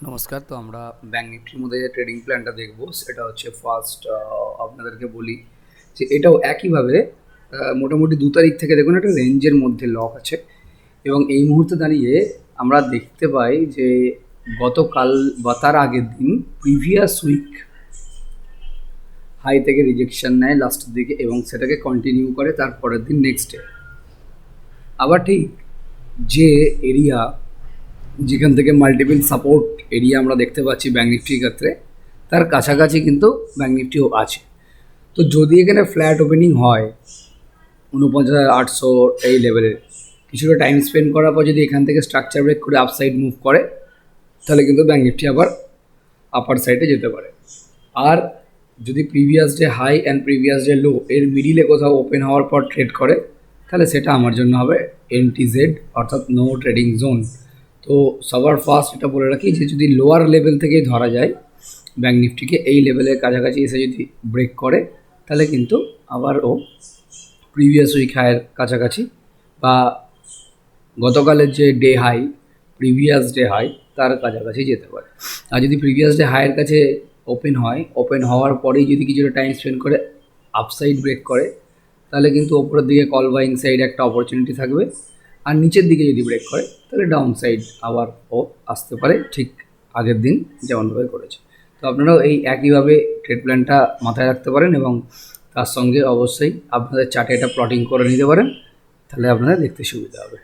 নমস্কার। তো আমরা ব্যাঙ্ক নিফটির মধ্যে যে ট্রেডিং প্ল্যানটা দেখব সেটা হচ্ছে ফার্স্ট আপনাদেরকে বলি যে এটাও একইভাবে মোটামুটি 2 তারিখ থেকে দেখুন একটা রেঞ্জের মধ্যে লক আছে এবং এই মুহূর্তে দাঁড়িয়ে আমরা দেখতে পাই যে গতকাল বা তার আগের দিন প্রিভিয়াস উইক হাই থেকে রিজেকশন নেয় লাস্টের দিকে এবং সেটাকে কন্টিনিউ করে তার পরের দিন নেক্সট ডে আবার ঠিক যে এরিয়া যেখান থেকে মাল্টিপল সাপোর্ট এরিয়া আমরা দেখতে পাচ্ছি ব্যাঙ্ক নিফটির ক্ষেত্রে তার কাছাকাছি কিন্তু ব্যাঙ্ক নিফটিও আছে। তো যদি এখানে ফ্ল্যাট ওপেনিং হয় 49,800 এই লেভেলের কিছুটা টাইম স্পেন্ড করার পর যদি এখান থেকে স্ট্রাকচার ব্রেক করে আপসাইড মুভ করে তাহলে কিন্তু ব্যাঙ্ক নিফটি আবার আপার সাইডে যেতে পারে। আর যদি previous day high and previous day low এর মিডিলে কোথাও ওপেন হওয়ার পর ট্রেড করে তাহলে সেটা আমার জন্য হবে NTZ অর্থাৎ নো ট্রেডিং জোন। তো সবার ফার্স্ট এটা বলে রাখি যে যদি লোয়ার লেভেল থেকেই ধরা যায় ব্যাঙ্ক নিফটিকে এই লেভেলের কাছাকাছি এসে যদি ব্রেক করে তাহলে কিন্তু আবার ও প্রিভিয়াস উইক হাইয়ের কাছাকাছি বা গতকালের যে day high previous day high তার কাছাকাছি যেতে পারে। আর যদি প্রিভিয়াস ডে হাইয়ের কাছে ওপেন হয়, ওপেন হওয়ার পরেই যদি কিছুটা টাইম স্পেন্ড করে আপসাইড ব্রেক করে তাহলে কিন্তু ওপরের দিকে কল বাইং সাইড একটা অপরচুনিটি থাকবে। আর নিচের দিকে যদি ব্রেক করে তাহলে ডাউন সাইড আবার ও আসতে পারে ঠিক আগের দিন যেমনভাবে করেছে। তো আপনারাও এই একইভাবে ট্রেড প্ল্যানটা মাথায় রাখতে পারেন এবং তার সঙ্গে অবশ্যই আপনাদের চার্টে এটা প্লটিং করে নিতে পারেন, তাহলে আপনাদের দেখতে সুবিধা হবে।